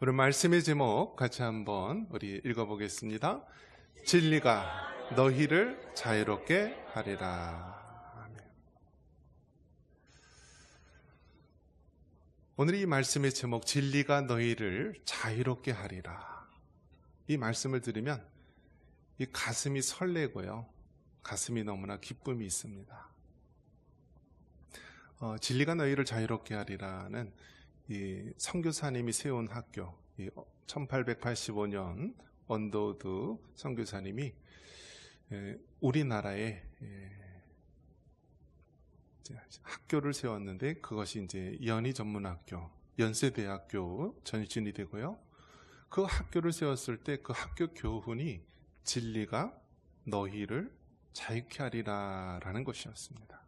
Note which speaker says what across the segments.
Speaker 1: 오늘 말씀의 제목 같이 한번 우리 읽어보겠습니다. 진리가 너희를 자유롭게 하리라. 아멘. 오늘 이 말씀의 제목 진리가 너희를 자유롭게 하리라. 이 말씀을 들으면 이 가슴이 설레고요. 가슴이 너무나 기쁨이 있습니다. 진리가 너희를 자유롭게 하리라는 이 선교사님이 세운 학교, 1885년 언더우드 선교사님이 우리나라에 학교를 세웠는데 그것이 이제 연희전문학교, 연세대학교 전신이 되고요. 그 학교를 세웠을 때 그 학교 교훈이 진리가 너희를 자유케 하리라라는 것이었습니다.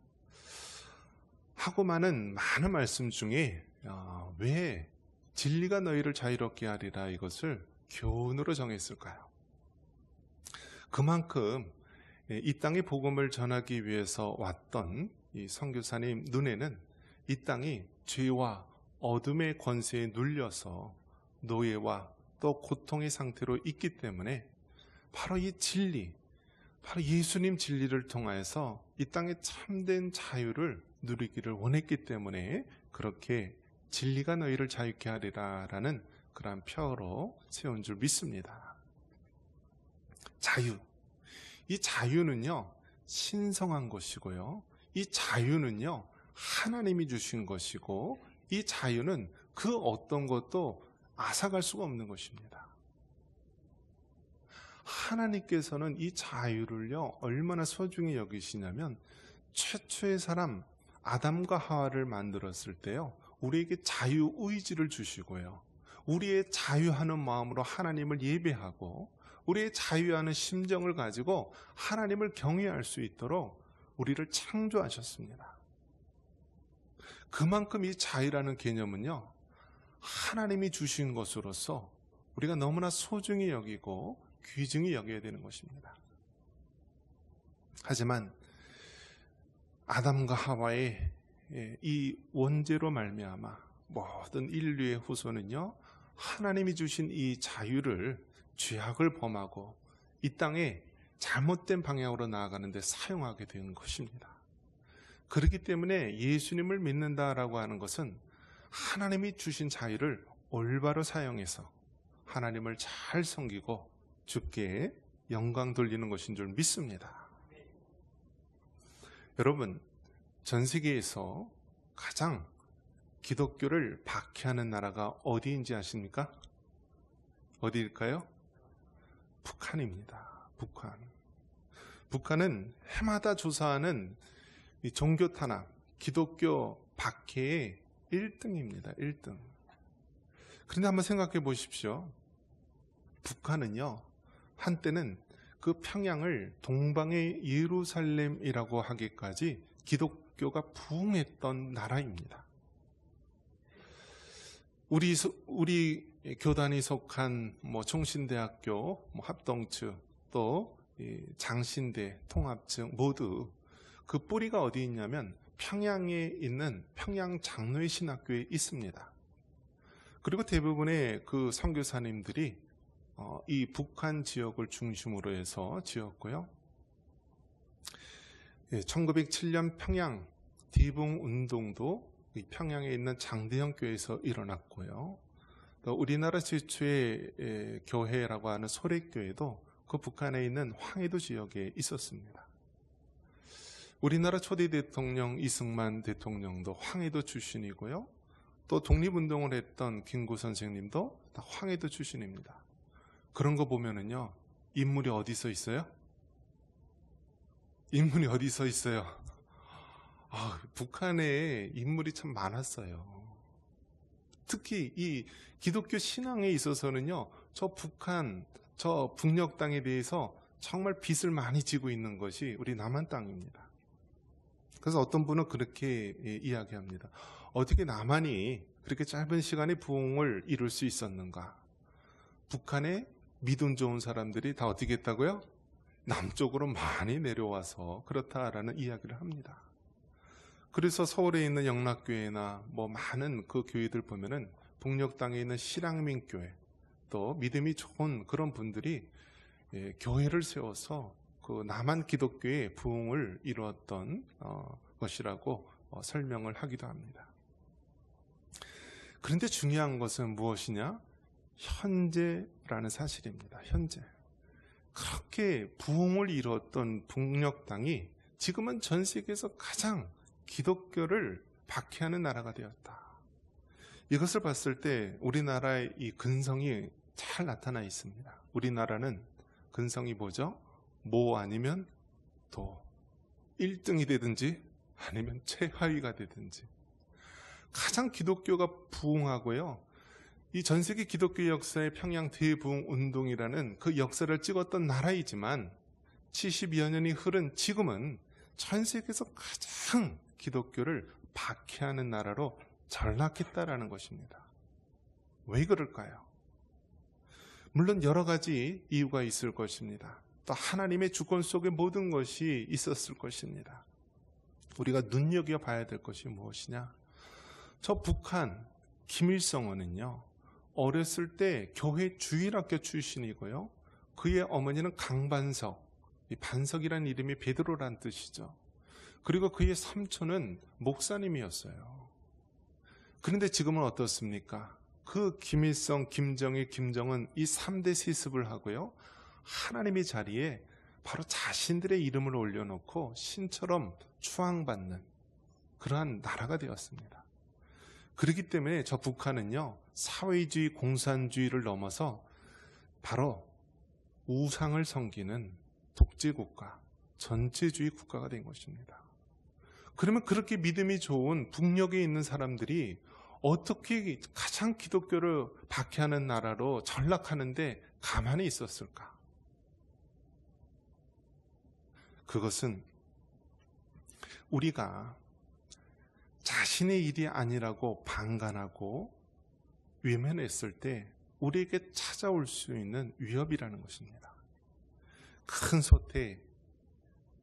Speaker 1: 하고 많은 말씀 중에 왜 진리가 너희를 자유롭게 하리라 이것을 교훈으로 정했을까요? 그만큼 이 땅에 복음을 전하기 위해서 왔던 이 선교사님 눈에는 이 땅이 죄와 어둠의 권세에 눌려서 노예와 또 고통의 상태로 있기 때문에 바로 이 진리, 바로 예수님 진리를 통하여서 이 땅의 참된 자유를 누리기를 원했기 때문에 그렇게 진리가 너희를 자유케 하리라 라는 그러한 표어로 세운 줄 믿습니다. 자유, 이 자유는요 신성한 것이고요, 이 자유는요 하나님이 주신 것이고, 이 자유는 그 어떤 것도 앗아갈 수가 없는 것입니다. 하나님께서는 이 자유를요 얼마나 소중히 여기시냐면, 최초의 사람 아담과 하와를 만들었을 때요 우리에게 자유의지를 주시고요, 우리의 자유하는 마음으로 하나님을 예배하고 우리의 자유하는 심정을 가지고 하나님을 경외할 수 있도록 우리를 창조하셨습니다. 그만큼 이 자유라는 개념은요 하나님이 주신 것으로서 우리가 너무나 소중히 여기고 귀중히 여겨야 되는 것입니다. 하지만 아담과 하와의 이 원죄로 말미암아 모든 인류의 후손은요 하나님이 주신 이 자유를 죄악을 범하고 이 땅에 잘못된 방향으로 나아가는데 사용하게 되는 것입니다. 그렇기 때문에 예수님을 믿는다라고 하는 것은 하나님이 주신 자유를 올바로 사용해서 하나님을 잘 섬기고 주께 영광 돌리는 것인 줄 믿습니다. 여러분, 전 세계에서 가장 기독교를 박해하는 나라가 어디인지 아십니까? 어디일까요? 북한입니다. 북한은 해마다 조사하는 이 종교 탄압, 기독교 박해의 1등입니다. 1등. 그런데 한번 생각해 보십시오. 북한은요 한때는 그 평양을 동방의 예루살렘이라고 하기까지 기독교가 부흥했던 나라입니다. 우리 교단이 속한 총신대학교, 합동측, 또 장신대, 통합측 모두 그 뿌리가 어디 있냐면 평양에 있는 평양 장로의 신학교에 있습니다. 그리고 대부분의 그 선교사님들이 이 북한 지역을 중심으로 해서 지었고요. 1907년 평양 디붕 운동도 평양에 있는 장대형 교회에서 일어났고요. 또 우리나라 최초의 교회라고 하는 소래교회도 그 북한에 있는 황해도 지역에 있었습니다. 우리나라 초대 대통령 이승만 대통령도 황해도 출신이고요. 또 독립운동을 했던 김구 선생님도 다 황해도 출신입니다. 그런 거 보면은요 인물이 어디서 있어요? 인물이 어디서 있어요? 북한에 인물이 참 많았어요. 특히 이 기독교 신앙에 있어서는요 저 북한, 저 북녘 땅에 대해서 정말 빚을 많이 지고 있는 것이 우리 남한 땅입니다. 그래서 어떤 분은 그렇게 이야기합니다. 어떻게 남한이 그렇게 짧은 시간에 부흥을 이룰 수 있었는가? 북한에 믿음 좋은 사람들이 다 어떻게 했다고요? 남쪽으로 많이 내려와서 그렇다라는 이야기를 합니다. 그래서 서울에 있는 영락교회나 많은 그 교회들 보면은 북녘 땅에 있는 실향민교회, 또 믿음이 좋은 그런 분들이 교회를 세워서 그 남한 기독교의 부흥을 이루었던 것이라고 설명을 하기도 합니다. 그런데 중요한 것은 무엇이냐? 현재라는 사실입니다. 현재. 그렇게 부흥을 이루었던 북녘 땅이 지금은 전 세계에서 가장 기독교를 박해하는 나라가 되었다. 이것을 봤을 때 우리나라의 이 근성이 잘 나타나 있습니다. 우리나라는 근성이 뭐죠? 모 아니면 도. 1등이 되든지 아니면 최하위가 되든지. 가장 기독교가 부흥하고요. 이 전 세계 기독교 역사의 평양 대부흥 운동이라는 그 역사를 찍었던 나라이지만 70여 년이 흐른 지금은 전 세계에서 가장 기독교를 박해하는 나라로 전락했다라는 것입니다. 왜 그럴까요? 물론 여러 가지 이유가 있을 것입니다. 또 하나님의 주권 속에 모든 것이 있었을 것입니다. 우리가 눈여겨봐야 될 것이 무엇이냐? 저 북한 김일성은요, 어렸을 때 교회 주일학교 출신이고요. 그의 어머니는 강반석, 이 반석이라는 이름이 베드로란 뜻이죠. 그리고 그의 삼촌은 목사님이었어요. 그런데 지금은 어떻습니까? 그 김일성, 김정일, 김정은 이 3대 세습을 하고요. 하나님의 자리에 바로 자신들의 이름을 올려놓고 신처럼 추앙받는 그러한 나라가 되었습니다. 그렇기 때문에 저 북한은요, 사회주의, 공산주의를 넘어서 바로 우상을 섬기는 독재국가, 전체주의 국가가 된 것입니다. 그러면 그렇게 믿음이 좋은 북녘에 있는 사람들이 어떻게 가장 기독교를 박해하는 나라로 전락하는데 가만히 있었을까? 그것은 우리가 자신의 일이 아니라고 방관하고 외면했을 때 우리에게 찾아올 수 있는 위협이라는 것입니다. 큰 솥에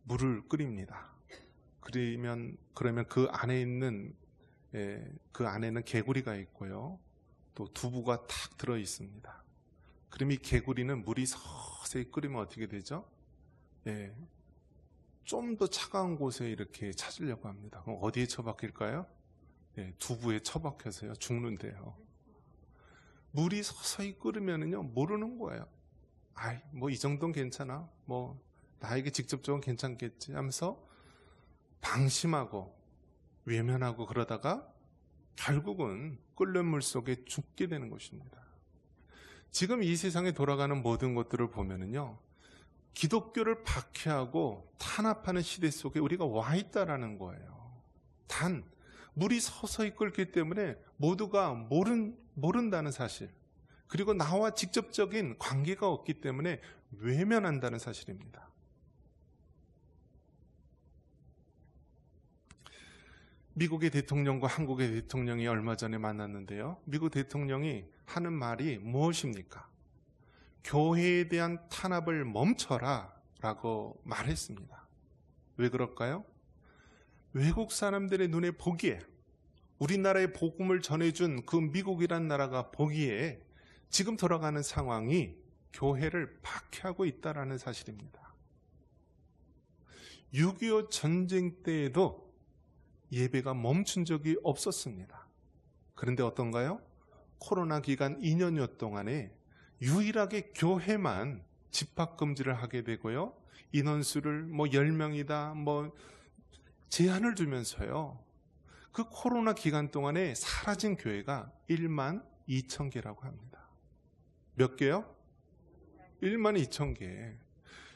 Speaker 1: 물을 끓입니다. 그러면 그 안에는 개구리가 있고요. 또 두부가 탁 들어 있습니다. 그럼 이 개구리는 물이 서서히 끓이면 어떻게 되죠? 좀 더 차가운 곳에 이렇게 찾으려고 합니다. 그럼 어디에 처박힐까요? 두부에 처박혀서요. 죽는데요. 물이 서서히 끓으면은요, 모르는 거예요. 뭐 이 정도는 괜찮아. 뭐 나에게 직접적으로 괜찮겠지 하면서 방심하고 외면하고 그러다가 결국은 끓는 물 속에 죽게 되는 것입니다. 지금 이 세상에 돌아가는 모든 것들을 보면은요, 기독교를 박해하고 탄압하는 시대 속에 우리가 와 있다라는 거예요. 단 물이 서서히 끓기 때문에 모두가 모른다는 사실, 그리고 나와 직접적인 관계가 없기 때문에 외면한다는 사실입니다. 미국의 대통령과 한국의 대통령이 얼마 전에 만났는데요. 미국 대통령이 하는 말이 무엇입니까? 교회에 대한 탄압을 멈춰라 라고 말했습니다. 왜 그럴까요? 외국 사람들의 눈에 보기에, 우리나라의 복음을 전해준 그 미국이란 나라가 보기에 지금 돌아가는 상황이 교회를 박해하고 있다는 사실입니다. 6.25 전쟁 때에도 예배가 멈춘 적이 없었습니다. 그런데 어떤가요? 코로나 기간 2년여 동안에 유일하게 교회만 집합금지를 하게 되고요. 인원수를 10명이다 제한을 두면서요. 그 코로나 기간 동안에 사라진 교회가 1만 2천 개라고 합니다. 몇 개요? 1만 2천 개.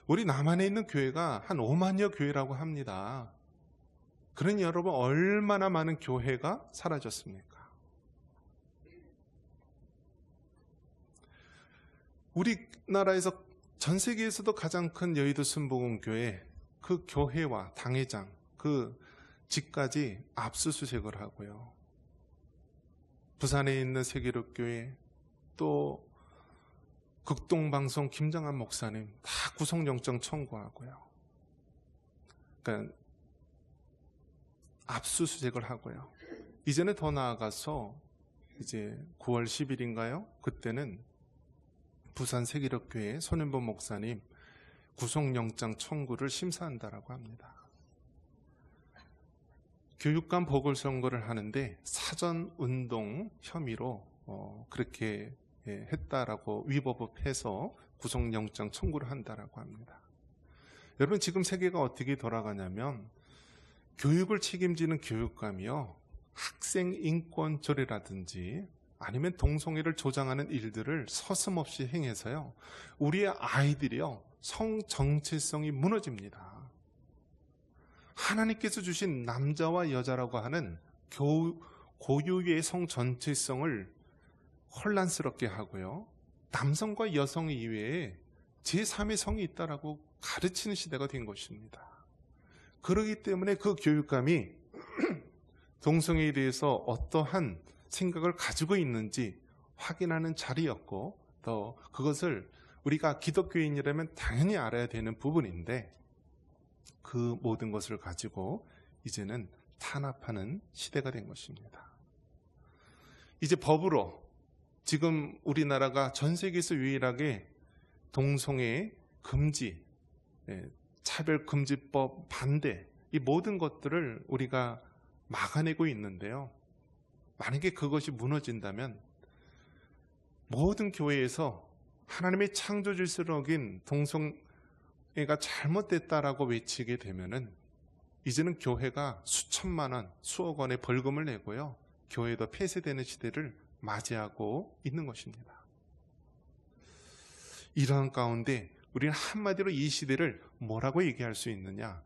Speaker 1: 우리 남한에 있는 교회가 한 5만여 교회라고 합니다. 그러니 여러분, 얼마나 많은 교회가 사라졌습니까? 우리나라에서 전 세계에서도 가장 큰 여의도 순복음교회, 그 교회와 당회장, 그 집까지 압수수색을 하고요. 부산에 있는 세계로교회, 또 극동방송 김정한 목사님 다 구속영장 청구하고요. 그러니까 압수수색을 하고요. 이제는 더 나아가서 이제 9월 10일인가요? 그때는 부산 세기력교회 손현범 목사님 구속영장 청구를 심사한다라고 합니다. 교육감 보궐선거를 하는데 사전운동 혐의로 그렇게 했다라고 위법해서 구속영장 청구를 한다라고 합니다. 여러분, 지금 세계가 어떻게 돌아가냐면 교육을 책임지는 교육감이요, 학생 인권 조례라든지 아니면 동성애를 조장하는 일들을 서슴없이 행해서요, 우리의 아이들이요, 성 정체성이 무너집니다. 하나님께서 주신 남자와 여자라고 하는 고유의 성 전체성을 혼란스럽게 하고요, 남성과 여성 이외에 제3의 성이 있다라고 가르치는 시대가 된 것입니다. 그렇기 때문에 그 교육감이 동성애에 대해서 어떠한 생각을 가지고 있는지 확인하는 자리였고, 또 그것을 우리가 기독교인이라면 당연히 알아야 되는 부분인데, 그 모든 것을 가지고 이제는 탄압하는 시대가 된 것입니다. 이제 법으로 지금 우리나라가 전 세계에서 유일하게 동성애 금지, 차별금지법 반대, 이 모든 것들을 우리가 막아내고 있는데요, 만약에 그것이 무너진다면 모든 교회에서 하나님의 창조 질서를 어긴 동성애가 잘못됐다라고 외치게 되면은 이제는 교회가 수천만 원, 수억 원의 벌금을 내고요, 교회도 폐쇄되는 시대를 맞이하고 있는 것입니다. 이러한 가운데 우리는 한마디로 이 시대를 뭐라고 얘기할 수 있느냐?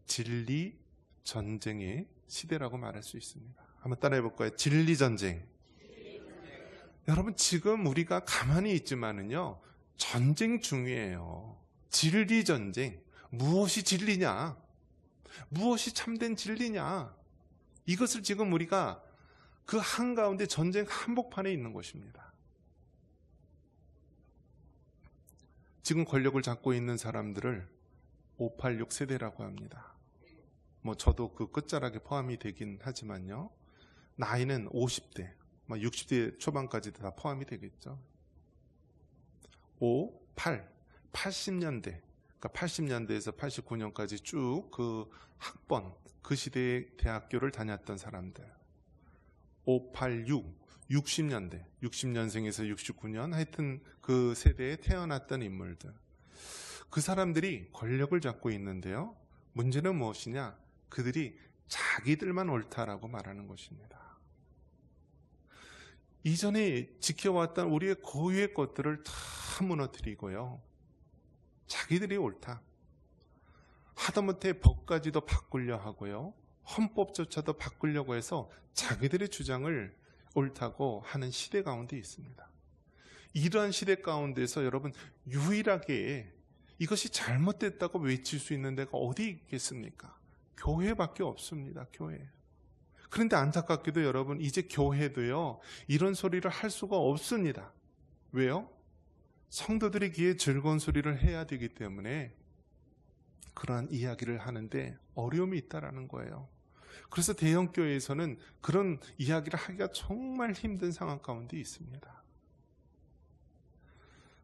Speaker 1: 진리 전쟁의 시대라고 말할 수 있습니다. 한번 따라해 볼까요? 진리 전쟁. 여러분, 지금 우리가 가만히 있지만은요, 전쟁 중이에요. 진리 전쟁. 무엇이 진리냐? 무엇이 참된 진리냐? 이것을 지금 우리가 그 한가운데 전쟁 한복판에 있는 것입니다. 지금 권력을 잡고 있는 사람들을 586 세대라고 합니다. 저도 그 끝자락에 포함이 되긴 하지만요, 나이는 50대, 60대 초반까지도 다 포함이 되겠죠. 80년대, 그러니까 80년대에서 89년까지 쭉 그 학번, 그 시대의 대학교를 다녔던 사람들. 586, 60년대, 60년생에서 69년, 하여튼 그 세대에 태어났던 인물들. 그 사람들이 권력을 잡고 있는데요, 문제는 무엇이냐? 그들이 자기들만 옳다라고 말하는 것입니다. 이전에 지켜왔던 우리의 고유의 것들을 다 무너뜨리고요, 자기들이 옳다, 하다못해 법까지도 바꾸려 하고요, 헌법조차도 바꾸려고 해서 자기들의 주장을 옳다고 하는 시대 가운데 있습니다. 이러한 시대 가운데서 여러분, 유일하게 이것이 잘못됐다고 외칠 수 있는 데가 어디 있겠습니까? 교회밖에 없습니다. 교회. 그런데 안타깝게도 여러분, 이제 교회도요, 이런 소리를 할 수가 없습니다. 왜요? 성도들의 귀에 즐거운 소리를 해야 되기 때문에 그러한 이야기를 하는데 어려움이 있다라는 거예요. 그래서 대형교회에서는 그런 이야기를 하기가 정말 힘든 상황 가운데 있습니다.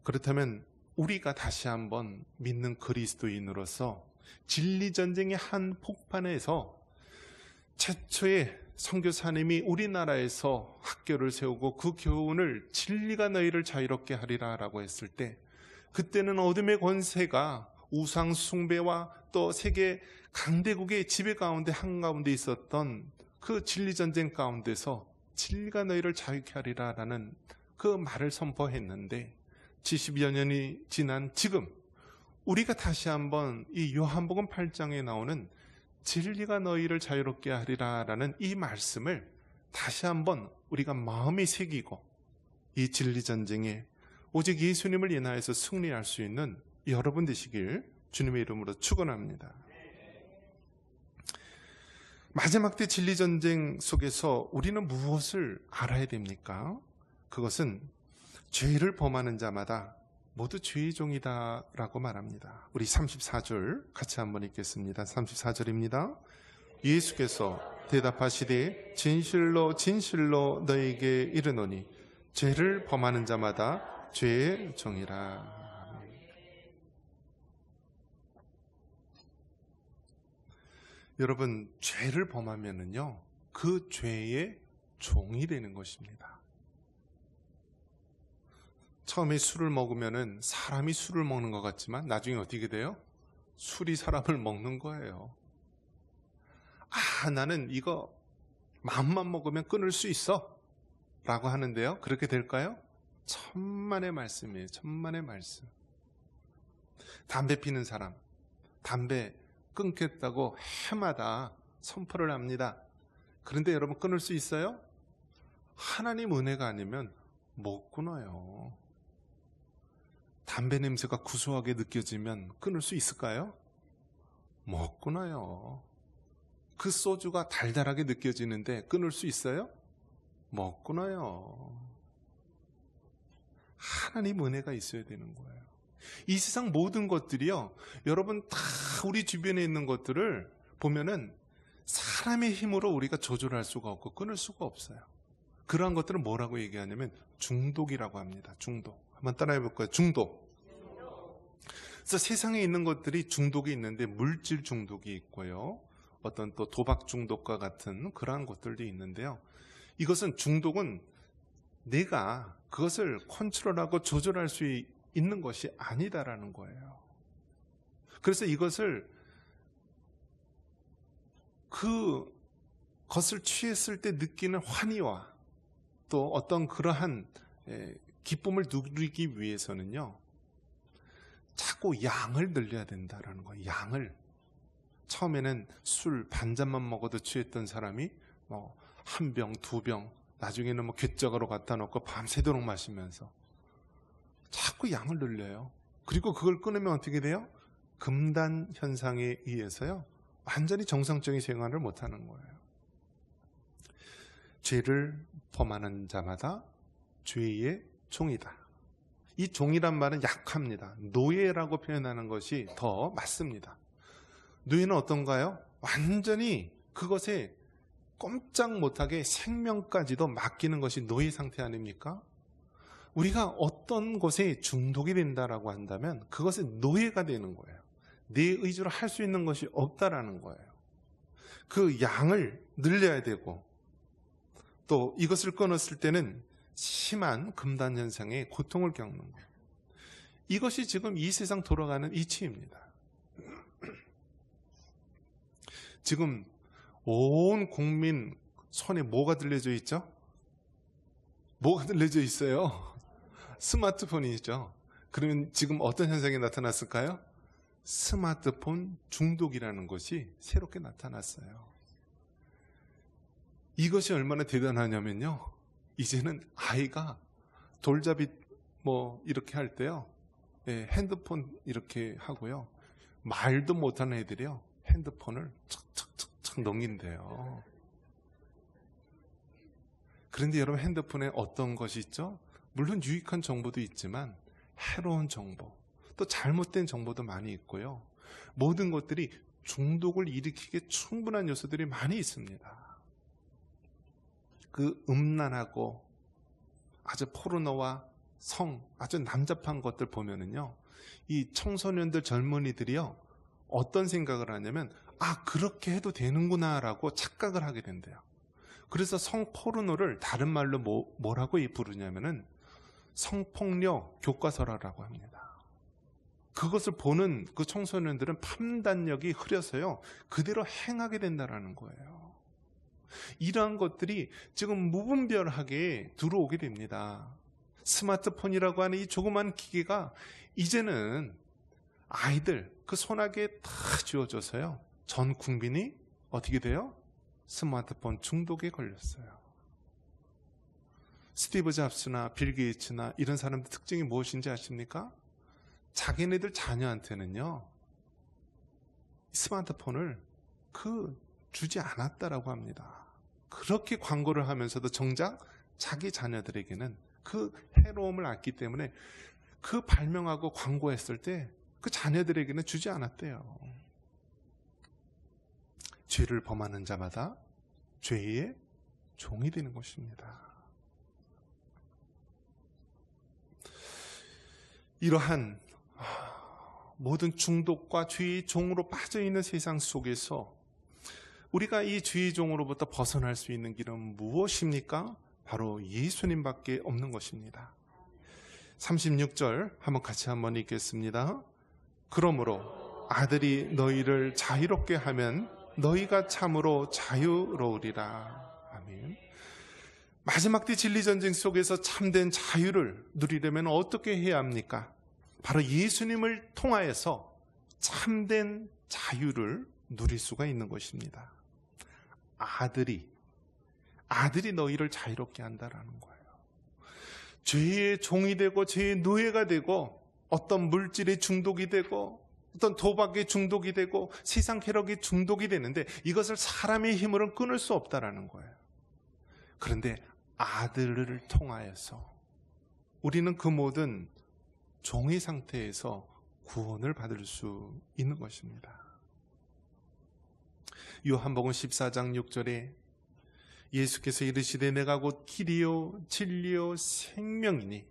Speaker 1: 그렇다면 우리가 다시 한번 믿는 그리스도인으로서 진리전쟁의 한 폭판에서 최초의 선교사님이 우리나라에서 학교를 세우고 그 교훈을 진리가 너희를 자유롭게 하리라 라고 했을 때, 그때는 어둠의 권세가 우상 숭배와 또 세계 강대국의 지배 가운데 한가운데 있었던 그 진리전쟁 가운데서 진리가 너희를 자유케 하리라 라는 그 말을 선포했는데, 70여 년이 지난 지금 우리가 다시 한번 이 요한복음 8장에 나오는 진리가 너희를 자유롭게 하리라 라는 이 말씀을 다시 한번 우리가 마음에 새기고 이 진리전쟁에 오직 예수님을 인하여서 승리할 수 있는 여러분 되시길 주님의 이름으로 축원합니다. 마지막 때 진리전쟁 속에서 우리는 무엇을 알아야 됩니까? 그것은 죄를 범하는 자마다 모두 죄의 종이다 라고 말합니다. 우리 34절 같이 한번 읽겠습니다. 34절입니다. 예수께서 대답하시되 진실로 진실로 너에게 이르노니 죄를 범하는 자마다 죄의 종이라. 여러분, 죄를 범하면은요, 그 죄의 종이 되는 것입니다. 처음에 술을 먹으면은 사람이 술을 먹는 것 같지만 나중에 어떻게 돼요? 술이 사람을 먹는 거예요. 아, 나는 이거 마음만 먹으면 끊을 수 있어 라고 하는데요, 그렇게 될까요? 천만의 말씀이에요. 천만의 말씀. 담배 피는 사람, 담배 끊겠다고 해마다 선포를 합니다. 그런데 여러분, 끊을 수 있어요? 하나님 은혜가 아니면 못 끊어요. 담배 냄새가 구수하게 느껴지면 끊을 수 있을까요? 못 끊어요. 그 소주가 달달하게 느껴지는데 끊을 수 있어요? 못 끊어요. 하나님 은혜가 있어야 되는 거예요. 이 세상 모든 것들이요, 여러분, 다 우리 주변에 있는 것들을 보면은 사람의 힘으로 우리가 조절할 수가 없고 끊을 수가 없어요. 그러한 것들을 뭐라고 얘기하냐면 중독이라고 합니다. 중독. 한번 따라해 볼까요? 중독. 그래서 세상에 있는 것들이 중독이 있는데 물질 중독이 있고요, 어떤 또 도박 중독과 같은 그러한 것들도 있는데요, 이것은 중독은 내가 그것을 컨트롤하고 조절할 수 있는 것이 아니다라는 거예요. 그래서 이것을 그것을 취했을 때 느끼는 환희와 또 어떤 그러한 기쁨을 누리기 위해서는요, 자꾸 양을 늘려야 된다라는 거예요. 양을. 처음에는 술 반잔만 먹어도 취했던 사람이 한 병, 두 병, 나중에는 귓짝으로 갖다 놓고 밤새도록 마시면서 자꾸 양을 늘려요. 그리고 그걸 끊으면 어떻게 돼요? 금단 현상에 의해서요, 완전히 정상적인 생활을 못하는 거예요. 죄를 범하는 자마다 죄의 종이다. 이 종이란 말은 약합니다. 노예라고 표현하는 것이 더 맞습니다. 노예는 어떤가요? 완전히 그것에 꼼짝 못하게 생명까지도 맡기는 것이 노예 상태 아닙니까? 우리가 어떤 것에 중독이 된다라고 한다면 그것에 노예가 되는 거예요. 내 의지로 할 수 있는 것이 없다라는 거예요. 그 양을 늘려야 되고, 또 이것을 끊었을 때는 심한 금단 현상의 고통을 겪는 거예요. 이것이 지금 이 세상 돌아가는 이치입니다. 지금 온 국민 손에 뭐가 들려져 있죠? 뭐가 들려져 있어요? 스마트폰이죠. 그러면 지금 어떤 현상이 나타났을까요? 스마트폰 중독이라는 것이 새롭게 나타났어요. 이것이 얼마나 대단하냐면요, 이제는 아이가 돌잡이 이렇게 할 때요, 핸드폰 이렇게 하고요, 말도 못하는 애들이요, 핸드폰을 척척척척 넘긴대요. 그런데 여러분, 핸드폰에 어떤 것이 있죠? 물론 유익한 정보도 있지만 해로운 정보, 또 잘못된 정보도 많이 있고요, 모든 것들이 중독을 일으키기에 충분한 요소들이 많이 있습니다. 그 음란하고 아주 포르노와 성, 아주 남잡한 것들 보면은요, 이 청소년들, 젊은이들이요, 어떤 생각을 하냐면, 아, 그렇게 해도 되는구나 라고 착각을 하게 된대요. 그래서 성포르노를 다른 말로 뭐라고 부르냐면은 성폭력 교과서라고 합니다. 그것을 보는 그 청소년들은 판단력이 흐려서요, 그대로 행하게 된다라는 거예요. 이러한 것들이 지금 무분별하게 들어오게 됩니다. 스마트폰이라고 하는 이 조그만 기계가 이제는 아이들 그 손아귀에 다 쥐어져서요, 전 국민이 어떻게 돼요? 스마트폰 중독에 걸렸어요. 스티브 잡스나 빌 게이츠나 이런 사람들 특징이 무엇인지 아십니까? 자기네들 자녀한테는요, 스마트폰을 주지 않았다라고 합니다. 그렇게 광고를 하면서도 정작 자기 자녀들에게는 그 해로움을 알기 때문에 그 발명하고 광고했을 때 그 자녀들에게는 주지 않았대요. 죄를 범하는 자마다 죄의 종이 되는 것입니다. 이러한 모든 중독과 죄의 종으로 빠져있는 세상 속에서 우리가 이 죄의 종으로부터 벗어날 수 있는 길은 무엇입니까? 바로 예수님밖에 없는 것입니다. 36절 한번 읽겠습니다. 그러므로 아들이 너희를 자유롭게 하면 너희가 참으로 자유로우리라. 아멘. 마지막 때 진리전쟁 속에서 참된 자유를 누리려면 어떻게 해야 합니까? 바로 예수님을 통하여서 참된 자유를 누릴 수가 있는 것입니다. 아들이 너희를 자유롭게 한다라는 거예요. 죄의 종이 되고 죄의 노예가 되고 어떤 물질의 중독이 되고 어떤 도박의 중독이 되고 세상 쾌락의 중독이 되는데 이것을 사람의 힘으로는 끊을 수 없다라는 거예요. 그런데 아들을 통하여서 우리는 그 모든 종의 상태에서 구원을 받을 수 있는 것입니다. 요한복음 14장 6절에 예수께서 이르시되 내가 곧 길이요 진리요 생명이니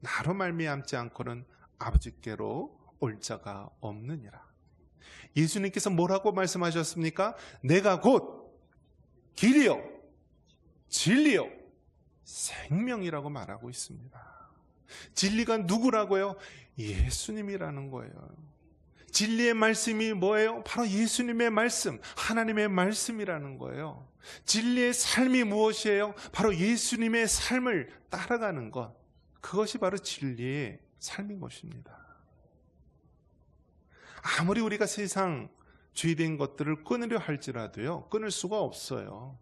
Speaker 1: 나로 말미암지 않고는 아버지께로 올 자가 없느니라. 예수님께서 뭐라고 말씀하셨습니까? 내가 곧 길이요 진리요 생명이라고 말하고 있습니다. 진리가 누구라고요? 예수님이라는 거예요. 진리의 말씀이 뭐예요? 바로 예수님의 말씀, 하나님의 말씀이라는 거예요. 진리의 삶이 무엇이에요? 바로 예수님의 삶을 따라가는 것, 그것이 바로 진리의 삶인 것입니다. 아무리 우리가 세상 죄된 것들을 끊으려 할지라도요, 끊을 수가 없어요.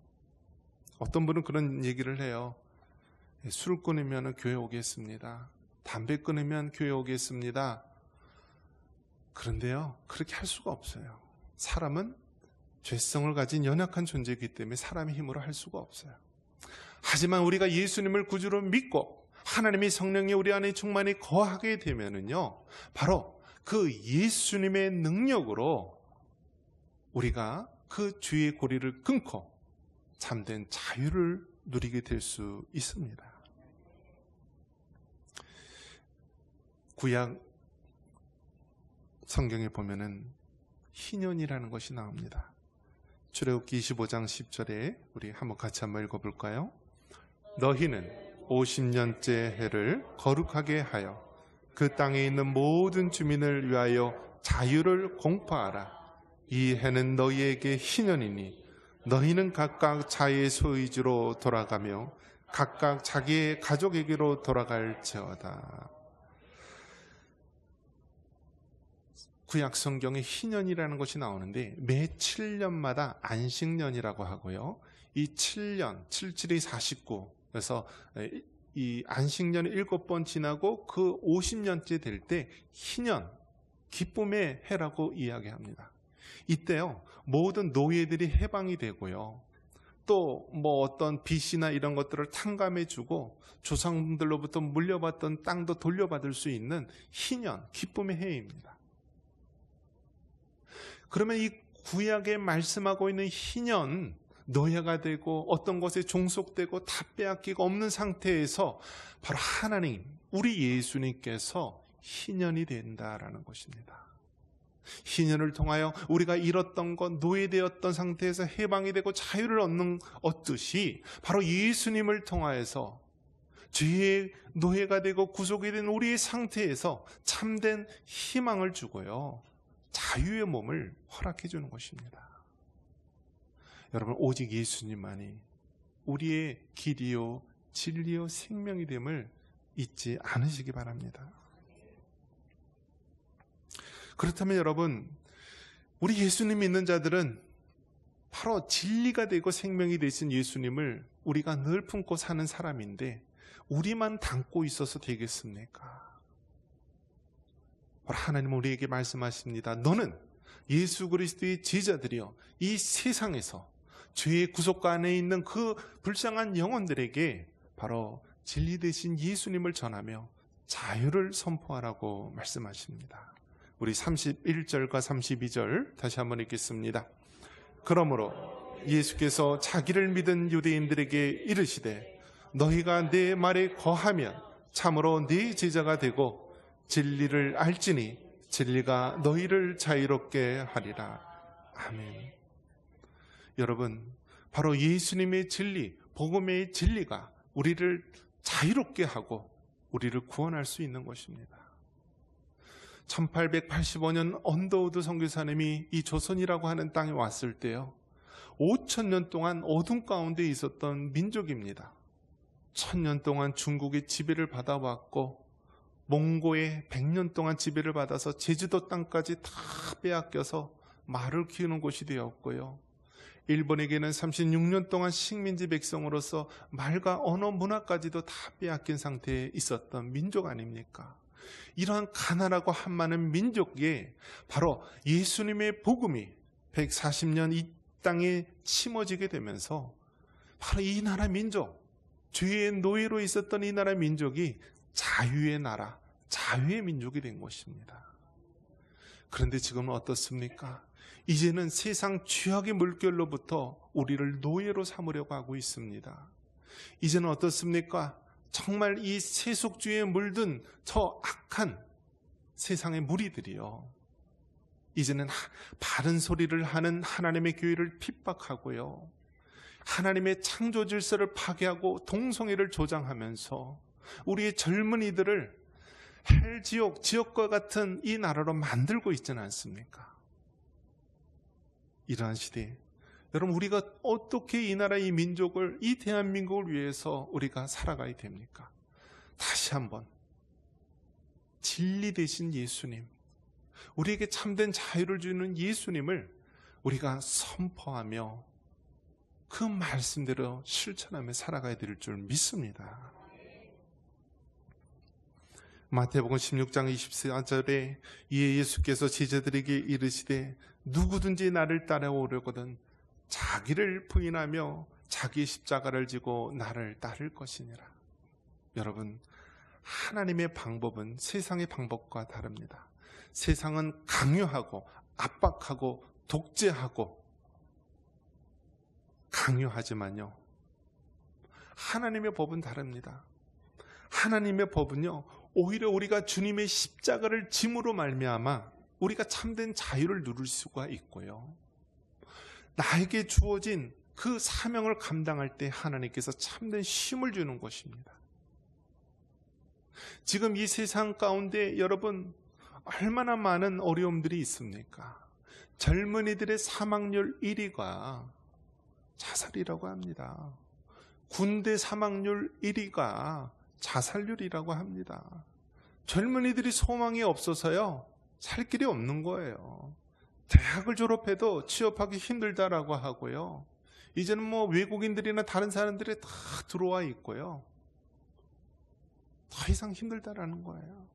Speaker 1: 어떤 분은 그런 얘기를 해요. 술 끊으면 교회 오겠습니다. 담배 끊으면 교회 오겠습니다. 그런데요, 그렇게 할 수가 없어요. 사람은 죄성을 가진 연약한 존재이기 때문에 사람의 힘으로 할 수가 없어요. 하지만 우리가 예수님을 구주로 믿고 하나님의 성령이 우리 안에 충만히 거하게 되면은요, 바로 그 예수님의 능력으로 우리가 그 죄의 고리를 끊고 참된 자유를 누리게 될 수 있습니다. 구약 성경에 보면은 희년이라는 것이 나옵니다. 출애굽기 25장 10절에 우리 한번 같이 읽어볼까요? 너희는 50년째 해를 거룩하게 하여 그 땅에 있는 모든 주민을 위하여 자유를 공포하라. 이 해는 너희에게 희년이니 너희는 각각 자기의 소유지로 돌아가며 각각 자기의 가족에게로 돌아갈지어다. 구약 성경에 희년이라는 것이 나오는데 매 7년마다 안식년이라고 하고요. 이 7년, 77이 49, 그래서 이 안식년이 7번 지나고 그 50년째 될 때 희년, 기쁨의 해라고 이야기합니다. 이때요, 모든 노예들이 해방이 되고요. 또 뭐 어떤 빚이나 이런 것들을 탕감해주고 조상들로부터 물려받던 땅도 돌려받을 수 있는 희년, 기쁨의 해입니다. 그러면 이 구약에 말씀하고 있는 희년, 노예가 되고 어떤 것에 종속되고 다 빼앗기고 없는 상태에서 바로 하나님, 우리 예수님께서 희년이 된다라는 것입니다. 희년을 통하여 우리가 잃었던 것, 노예되었던 상태에서 해방이 되고 자유를 얻듯이 바로 예수님을 통하여서 죄의 노예가 되고 구속이 된 우리의 상태에서 참된 희망을 주고요, 자유의 몸을 허락해 주는 것입니다. 여러분, 오직 예수님만이 우리의 길이요 진리요 생명이 됨을 잊지 않으시기 바랍니다. 그렇다면 여러분, 우리 예수님 믿는 자들은 바로 진리가 되고 생명이 되신 예수님을 우리가 늘 품고 사는 사람인데 우리만 담고 있어서 되겠습니까? 하나님은 우리에게 말씀하십니다. 너는 예수 그리스도의 제자들이여 이 세상에서 죄의 구속과 안에 있는 그 불쌍한 영혼들에게 바로 진리 되신 예수님을 전하며 자유를 선포하라고 말씀하십니다. 우리 31절과 32절 다시 한번 읽겠습니다. 그러므로 예수께서 자기를 믿은 유대인들에게 이르시되 너희가 내 말에 거하면 참으로 네 제자가 되고 진리를 알지니 진리가 너희를 자유롭게 하리라. 아멘. 여러분, 바로 예수님의 진리, 복음의 진리가 우리를 자유롭게 하고 우리를 구원할 수 있는 것입니다. 1885년 언더우드 선교사님이 이 조선이라고 하는 땅에 왔을 때요, 5,000년 동안 어둠 가운데 있었던 민족입니다. 1,000년 동안 중국의 지배를 받아왔고 몽고의 100년 동안 지배를 받아서 제주도 땅까지 다 빼앗겨서 말을 키우는 곳이 되었고요, 일본에게는 36년 동안 식민지 백성으로서 말과 언어 문화까지도 다 빼앗긴 상태에 있었던 민족 아닙니까? 이러한 가난하고 한많은 민족에 바로 예수님의 복음이 140년 이 땅에 심어지게 되면서 바로 이 나라 민족, 죄의 노예로 있었던 이 나라 민족이 자유의 나라, 자유의 민족이 된 것입니다. 그런데 지금은 어떻습니까? 이제는 세상 죄악의 물결로부터 우리를 노예로 삼으려고 하고 있습니다. 이제는 어떻습니까? 정말 이 세속주의에 물든 저 악한 세상의 무리들이요, 이제는 바른 소리를 하는 하나님의 교회를 핍박하고요, 하나님의 창조 질서를 파괴하고 동성애를 조장하면서 우리의 젊은이들을 헬지옥, 지옥과 같은 이 나라로 만들고 있지는 않습니까? 이러한 시대에 여러분, 우리가 어떻게 이 나라, 이 민족을, 이 대한민국을 위해서 우리가 살아가야 됩니까? 다시 한번 진리 되신 예수님, 우리에게 참된 자유를 주는 예수님을 우리가 선포하며 그 말씀대로 실천하며 살아가야 될 줄 믿습니다. 마태복음 16장 24절에 이에 예수께서 제자들에게 이르시되 누구든지 나를 따라오려거든 자기를 부인하며 자기 십자가를 지고 나를 따를 것이니라. 여러분, 하나님의 방법은 세상의 방법과 다릅니다. 세상은 강요하고 압박하고 독재하고 강요하지만요, 하나님의 법은 다릅니다. 하나님의 법은요, 오히려 우리가 주님의 십자가를 짐으로 말미암아 우리가 참된 자유를 누릴 수가 있고요, 나에게 주어진 그 사명을 감당할 때 하나님께서 참된 쉼을 주는 것입니다. 지금 이 세상 가운데 여러분, 얼마나 많은 어려움들이 있습니까? 젊은이들의 사망률 1위가 자살이라고 합니다. 군대 사망률 1위가 자살률이라고 합니다. 젊은이들이 소망이 없어서요, 살 길이 없는 거예요. 대학을 졸업해도 취업하기 힘들다라고 하고요, 이제는 뭐 외국인들이나 다른 사람들이 다 들어와 있고요, 더 이상 힘들다라는 거예요.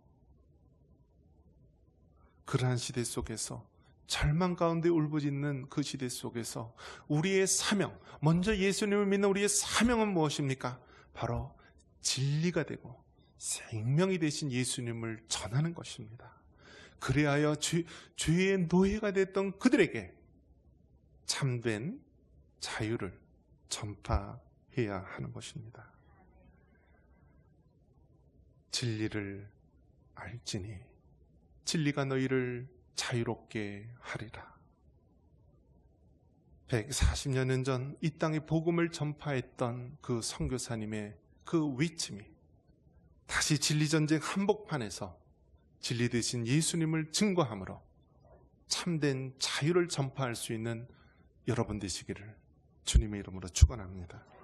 Speaker 1: 그러한 시대 속에서, 절망 가운데 울부짖는 그 시대 속에서 우리의 사명, 먼저 예수님을 믿는 우리의 사명은 무엇입니까? 바로 진리가 되고 생명이 되신 예수님을 전하는 것입니다. 그리하여 죄의 노예가 됐던 그들에게 참된 자유를 전파해야 하는 것입니다. 진리를 알지니 진리가 너희를 자유롭게 하리라. 140년 전 이 땅에 복음을 전파했던 그 선교사님의 그 위침이 다시 진리전쟁 한복판에서 진리 되신 예수님을 증거함으로 참된 자유를 전파할 수 있는 여러분 되시기를 주님의 이름으로 축원합니다.